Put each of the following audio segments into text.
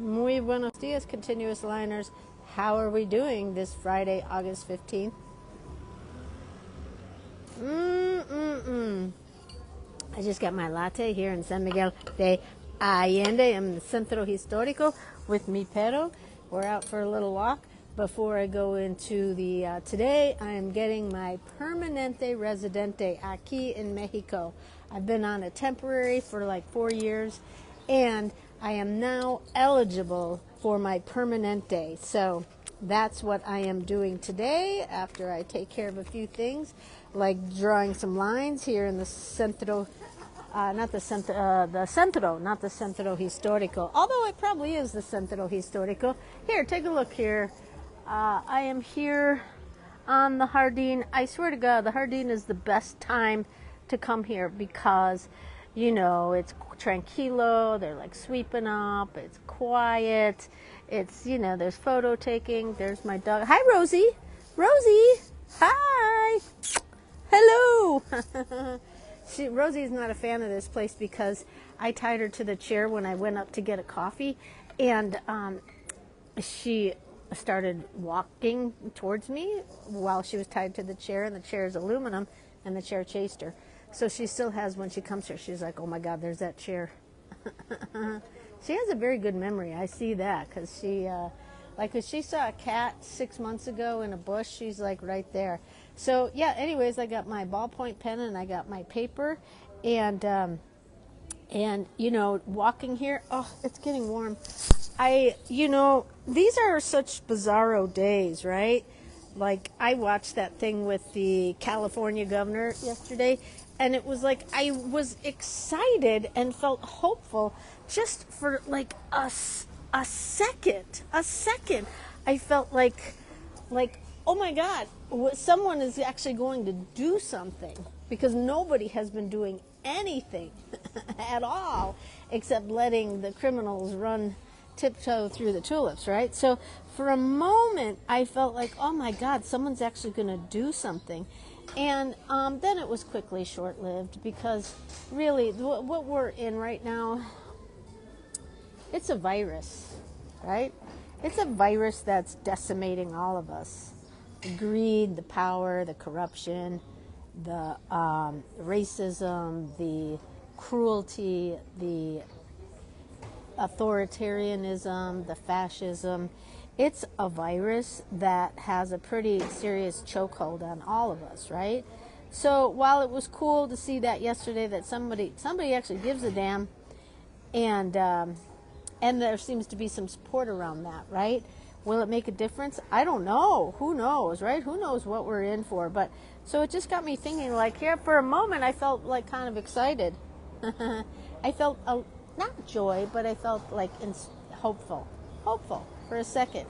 Muy buenos dias, continuous liners. How are we doing this Friday, August 15th? I just got my latte here in San Miguel de Allende. I'm in the Centro Histórico with mi perro. We're out for a little walk. Before I go into the, today I am getting my permanente residente aquí in Mexico. I've been on a temporary for like 4 years, and I am now eligible for my permanente. So that's what I am doing today after I take care of a few things, like drawing some lines here in the Centro, not the Centro, the Centro, not the Centro Histórico, although it probably is the Centro Histórico. Here, take a look here. I am here on the Jardín. I swear to God, the Jardín is the best time to come here because, you know, it's tranquilo, they're like sweeping up, it's quiet, it's, you know, there's photo taking, there's my dog. Hi, Rosie. Rosie, hi. Hello. Rosie's not a fan of this place because I tied her to the chair when I went up to get a coffee, and she started walking towards me while she was tied to the chair, and the chair is aluminum, and the chair chased her. So she still has, when she comes here, she's like, oh my God, there's that chair. She has a very good memory. I see that because she, like, if she saw a cat 6 months ago in a bush, she's like right there. So yeah, anyways, I got my ballpoint pen and I got my paper, and you know, walking here, oh, it's getting warm. You know, these are such bizarro days, right? Like, I watched that thing with the California governor yesterday, and it was like I was excited and felt hopeful just for like a second. I felt like, oh my God, someone is actually going to do something, because nobody has been doing anything at all except letting the criminals run tiptoe through the tulips, right? So for a moment I felt like, oh my God, someone's actually going to do something. And then it was quickly short-lived, because really what we're in right now, it's a virus, right? It's a virus that's decimating all of us. The greed, the power, the corruption, the racism, the cruelty, the authoritarianism, the fascism. It's a virus that has a pretty serious chokehold on all of us, right? So while it was cool to see that yesterday, that somebody actually gives a damn, and there seems to be some support around that, right? Will it make a difference? I don't know. Who knows, right? Who knows what we're in for? But so it just got me thinking, like, here for a moment I felt like kind of excited. I felt not joy, but I felt like hopeful for a second.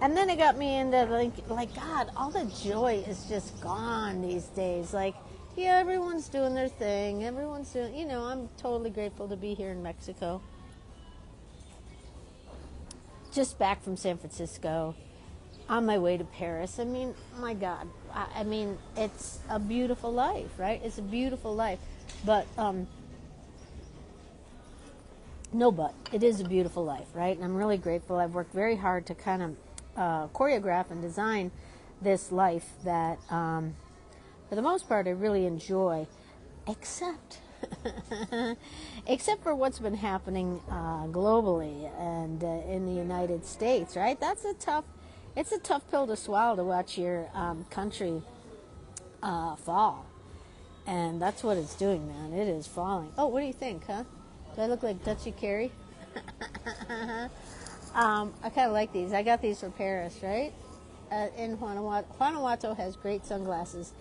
And then it got me into like God, all the joy is just gone these days. Like, yeah, everyone's doing their thing. Everyone's doing, you know, I'm totally grateful to be here in Mexico. Just back from San Francisco, on my way to Paris. I mean, my God. I mean, it's a beautiful life, right? It's a beautiful life. But, no, but it is a beautiful life, right? And I'm really grateful. I've worked very hard to kind of choreograph and design this life that, for the most part, I really enjoy, except for what's been happening globally and in the United States, right? It's a tough pill to swallow, to watch your country fall. And that's what it's doing, man. It is falling. Oh, what do you think, huh? Do I look like Dutchy Carey? I kind of like these. I got these for Paris, right? In Guanajuato. Guanajuato has great sunglasses.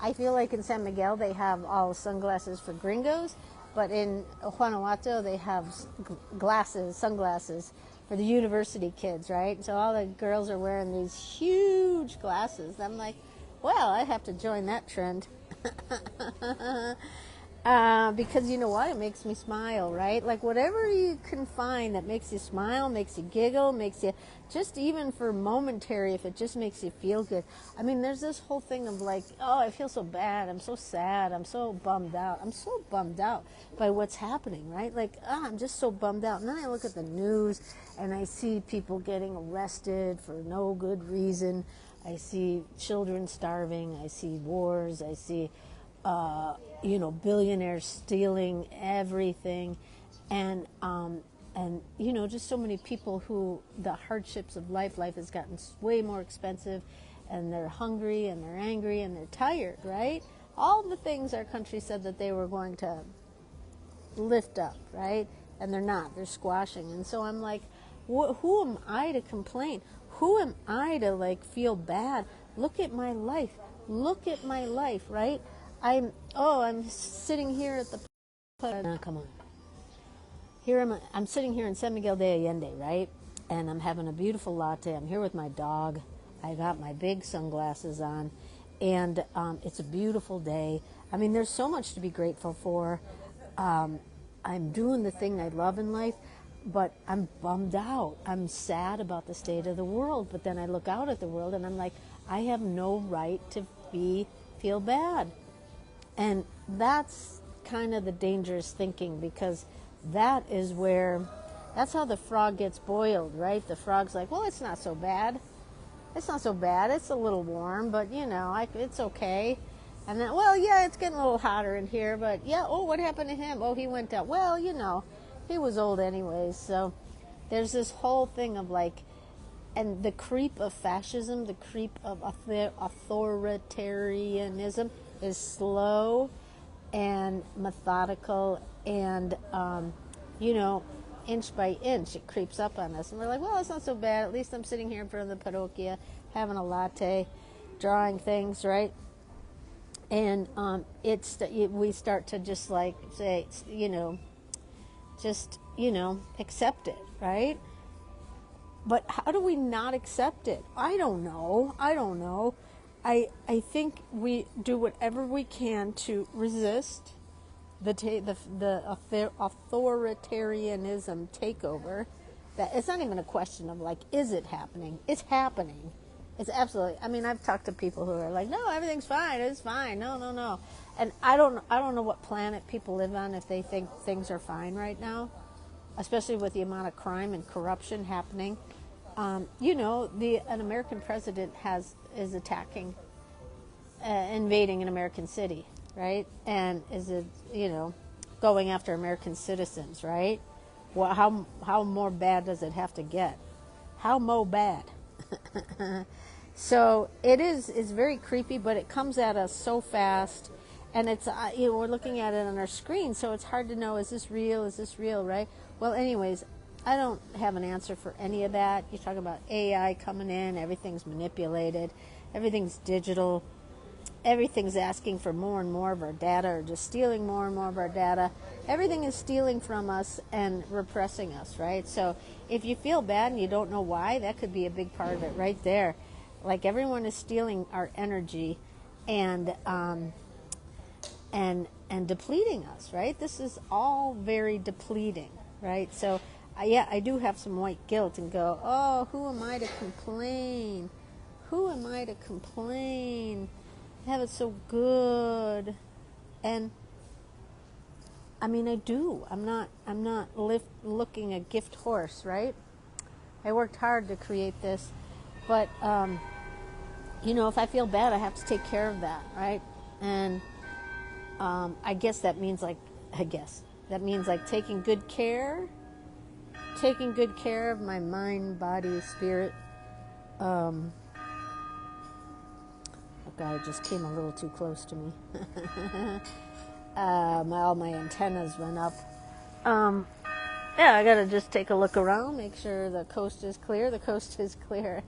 I feel like in San Miguel they have all sunglasses for gringos, but in Guanajuato they have sunglasses for the university kids, right? So all the girls are wearing these huge glasses. I'm like, well, I have to join that trend. Because you know what? It makes me smile, right? Like whatever you can find that makes you smile, makes you giggle, makes you just even for momentary, if it just makes you feel good. I mean, there's this whole thing of like, oh, I feel so bad. I'm so sad. I'm so bummed out. I'm so bummed out by what's happening, right? Like, oh, I'm just so bummed out. And then I look at the news and I see people getting arrested for no good reason. I see children starving. I see wars. I see billionaires stealing everything, and just so many people who the hardships of life has gotten way more expensive, and they're hungry and they're angry and they're tired, right? All the things our country said that they were going to lift up, right? And they're not. They're squashing. And so I'm like, who am I to complain? Who am I to like feel bad? Look at my life. Look at my life, right? I'm sitting here at the come on. I'm sitting here in San Miguel de Allende, right? And I'm having a beautiful latte. I'm here with my dog. I got my big sunglasses on, and it's a beautiful day. I mean, there's so much to be grateful for. I'm doing the thing I love in life, but I'm bummed out. I'm sad about the state of the world. But then I look out at the world and I'm like, I have no right to feel bad. And that's kind of the dangerous thinking, because that's how the frog gets boiled, right? The frog's like, well, it's not so bad. It's not so bad. It's a little warm, but it's okay. And then, well, yeah, it's getting a little hotter in here, but yeah, oh, what happened to him? Oh, he went out. Well, he was old anyways. So there's this whole thing of like, and the creep of fascism, the creep of authoritarianism is slow and methodical, and inch by inch it creeps up on us, and we're like, well, it's not so bad. At least I'm sitting here in front of the parroquia having a latte, drawing things, right? And we start to just like say, accept it, right? But how do we not accept it? I don't know. I think we do whatever we can to resist the authoritarianism takeover. That it's not even a question of like, is it happening? It's happening. It's absolutely. I mean, I've talked to people who are like, no, everything's fine. It's fine. No. And I don't know what planet people live on if they think things are fine right now, especially with the amount of crime and corruption happening. An American president is attacking, invading an American city, right? And is going after American citizens, right? Well, how more bad does it have to get? How mo bad? So it's very creepy, but it comes at us so fast, and it's we're looking at it on our screen, so it's hard to know, is this real, right? Well, anyways, I don't have an answer for any of that. You talk about AI coming in, everything's manipulated, everything's digital, everything's asking for more and more of our data, or just stealing more and more of our data. Everything is stealing from us and repressing us, right? So if you feel bad and you don't know why, that could be a big part of it right there. Like, everyone is stealing our energy and depleting us, right? This is all very depleting, right? So I do have some white guilt and go, oh, who am I to complain? Who am I to complain? I have it so good. And I mean, I do. I'm not looking a gift horse, right? I worked hard to create this, but if I feel bad, I have to take care of that, right? And I guess that means like taking good care of my mind, body, spirit. A guy just came a little too close to me. All my antennas went up. I gotta just take a look around, make sure the coast is clear. The coast is clear.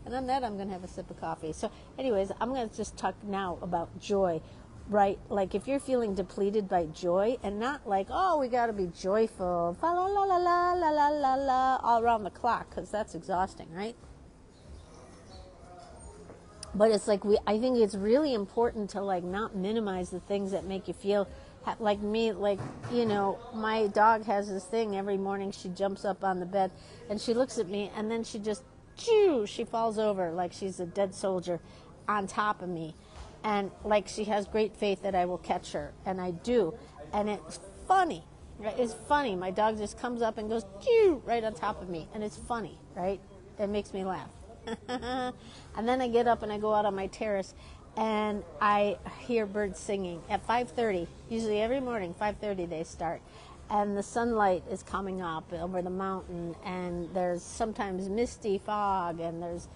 And on that, I'm gonna have a sip of coffee. So anyways, I'm gonna just talk now about joy, right? Like, if you're feeling depleted by joy, and not like, oh, we gotta be joyful, la la la la la la la la, all around the clock, because that's exhausting, right? But it's like, I think it's really important to like not minimize the things that make you feel like me, like, you know, my dog has this thing every morning. She jumps up on the bed and she looks at me, and then she just, she falls over like she's a dead soldier on top of me. And like she has great faith that I will catch her, and I do. And it's funny, right? It's funny. My dog just comes up and goes, right on top of me, and it's funny, right? It makes me laugh. And then I get up and I go out on my terrace, and I hear birds singing at 5:30. Usually every morning, 5:30 they start. And the sunlight is coming up over the mountain, and there's sometimes misty fog, and there's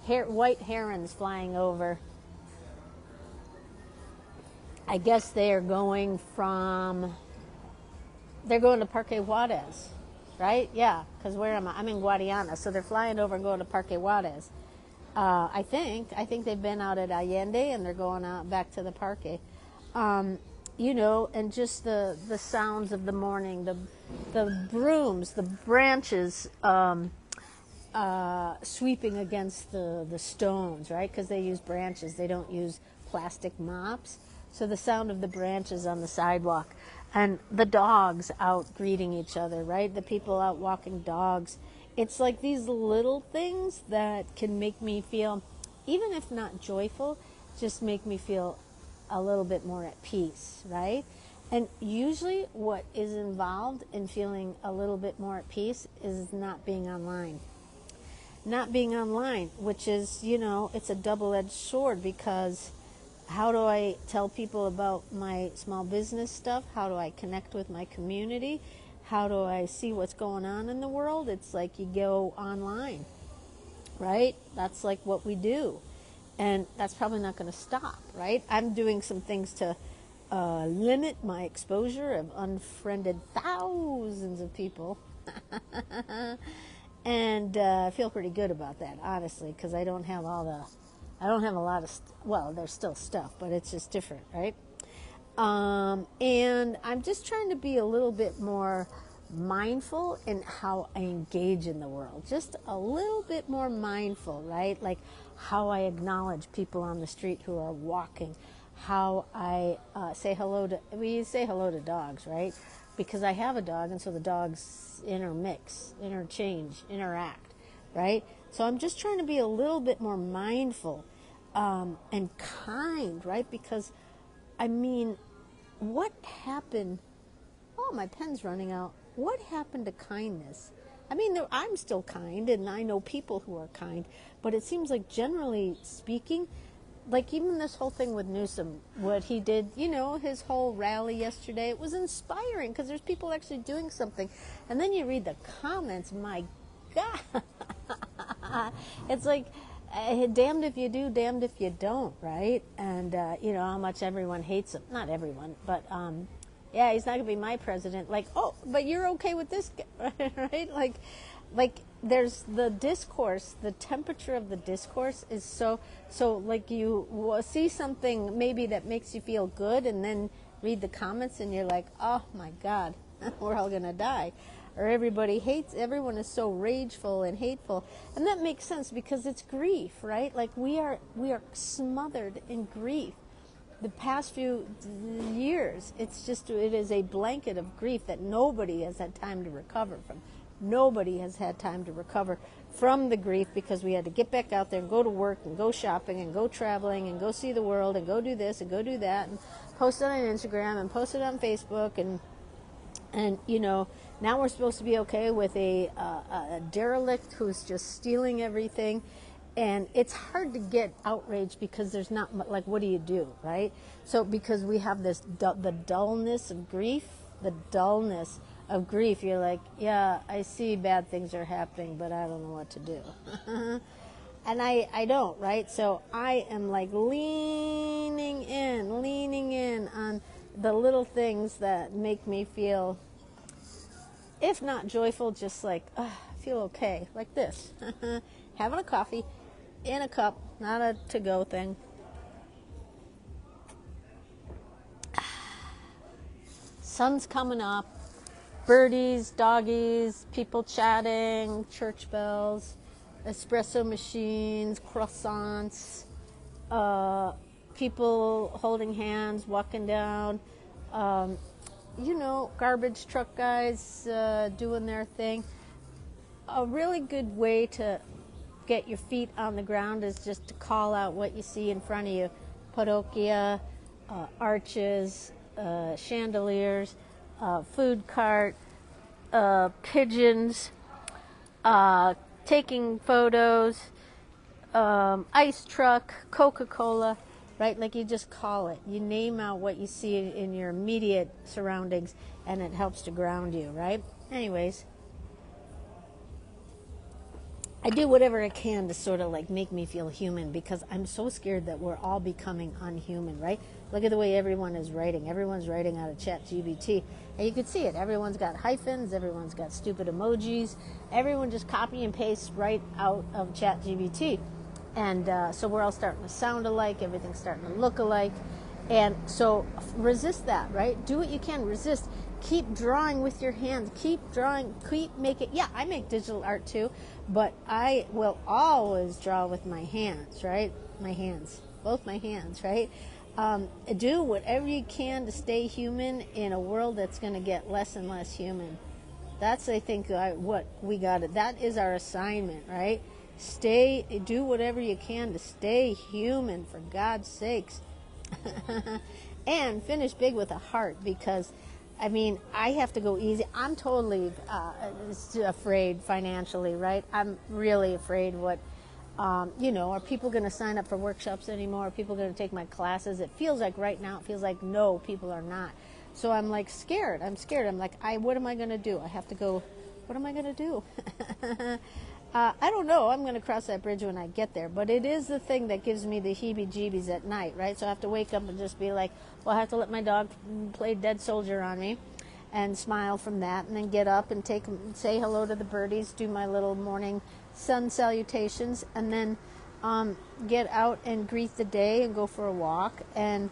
white herons flying over. I guess they're going to Parque Juarez, right? Yeah, because where am I? I'm in Guadiana, so they're flying over and going to Parque Juarez. I think they've been out at Allende, and they're going out back to the Parque. You know, and just the sounds of the morning, the brooms, the branches sweeping against the stones, right? Because they use branches, they don't use plastic mops. So the sound of the branches on the sidewalk, and the dogs out greeting each other, right? The people out walking dogs. It's like these little things that can make me feel, even if not joyful, just make me feel a little bit more at peace, right? And usually what is involved in feeling a little bit more at peace is not being online. Not being online, which is, you know, it's a double-edged sword, because how do I tell people about my small business stuff? How do I connect with my community? How do I see what's going on in the world? It's like you go online, right? That's like what we do. And that's probably not going to stop, right? I'm doing some things to limit my exposure. I've unfriended thousands of people. And I feel pretty good about that, honestly, because I don't have a lot of, well, there's still stuff, but it's just different, right? And I'm just trying to be a little bit more mindful in how I engage in the world. Just a little bit more mindful, right? Like how I acknowledge people on the street who are walking, how I say hello to, we say hello to dogs, right? Because I have a dog, and so the dogs intermix, interchange, interact, right? So I'm just trying to be a little bit more mindful and kind, right? Because, I mean, what happened? Oh, my pen's running out. What happened to kindness? I mean, I'm still kind, and I know people who are kind, but it seems like, generally speaking, like even this whole thing with Newsom, what he did, you know, his whole rally yesterday, it was inspiring because there's people actually doing something. And then you read the comments, my God. It's like, damned if you do, damned if you don't, right? And, you know, how much everyone hates him. Not everyone, but, yeah, he's not going to be my president. Like, oh, but you're okay with this, right? Like there's the discourse, the temperature of the discourse is so like you see something maybe that makes you feel good, and then read the comments and you're like, oh my God, we're all going to die. Or everyone is so rageful and hateful. And that makes sense because it's grief, right? Like we are smothered in grief. The past few years, it is a blanket of grief that nobody has had time to recover from. Nobody has had time to recover from the grief because we had to get back out there and go to work and go shopping and go traveling and go see the world and go do this and go do that and post it on Instagram and post it on Facebook and you know, now we're supposed to be okay with a derelict who's just stealing everything. And it's hard to get outraged because there's not, like, what do you do, right? So because we have this, the dullness of grief, you're like, yeah, I see bad things are happening, but I don't know what to do. And I don't, right? So I am like leaning in on the little things that make me feel, if not joyful, just like, I feel okay, like this. Having a coffee in a cup, not a to-go thing. Sun's coming up, birdies, doggies, people chatting, church bells, espresso machines, croissants, people holding hands, walking down you know, garbage truck guys doing their thing. A really good way to get your feet on the ground is just to call out what you see in front of you. Paroquia, arches, chandeliers, food cart, pigeons, taking photos, ice truck, Coca-Cola, right? Like, you just call it. You name out what you see in your immediate surroundings, and it helps to ground you, right? Anyways, I do whatever I can to sort of like make me feel human, because I'm so scared that we're all becoming unhuman, right? Look at the way everyone is writing. Everyone's writing out of ChatGPT. And you can see it. Everyone's got hyphens. Everyone's got stupid emojis. Everyone just copy and paste right out of ChatGPT. And so we're all starting to sound alike. Everything's starting to look alike. And so resist that, right? Do what you can. Resist. Keep drawing with your hands. Keep drawing. Keep making. Yeah, I make digital art too, but I will always draw with my hands, right? My hands. Both my hands, right? Do whatever you can to stay human in a world that's going to get less and less human. That's, I think, what we got. That is our assignment, right? Do whatever you can to stay human, for God's sakes. And finish big with a heart, because, I mean, I have to go easy. I'm totally afraid financially, right? I'm really afraid what, you know, are people going to sign up for workshops anymore? Are people going to take my classes? It feels like right now, it feels like no, people are not. So I'm like scared. I'm like, what am I going to do? I have to go, what am I going to do? I don't know. I'm going to cross that bridge when I get there. But it is the thing that gives me the heebie-jeebies at night, right? So I have to wake up and just be like, well, I have to let my dog play dead soldier on me and smile from that, and then get up and say hello to the birdies, do my little morning sun salutations, and then get out and greet the day and go for a walk, and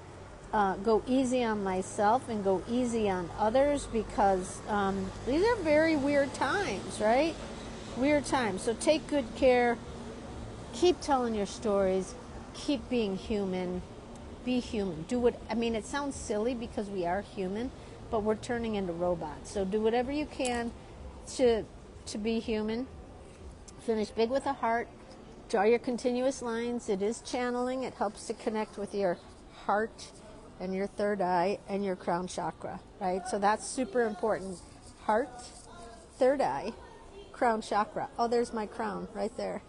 go easy on myself and go easy on others, because these are very weird times, right? Weird times. So take good care. Keep telling your stories. Keep being human. Be human. Do what, I mean, it sounds silly because we are human, but we're turning into robots. So do whatever you can to be human. Finish big with a heart. Draw your continuous lines. It is channeling. It helps to connect with your heart and your third eye and your crown chakra, right? So that's super important. Heart, third eye, crown chakra. Oh, there's my crown right there.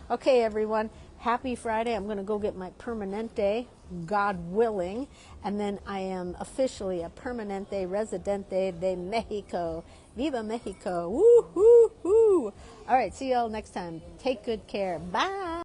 Okay, everyone. Happy Friday. I'm going to go get my Permanente, God willing, and then I am officially a Permanente Residente de Mexico. Viva Mexico. Woo, woo, woo. All right, see you all next time. Take good care. Bye.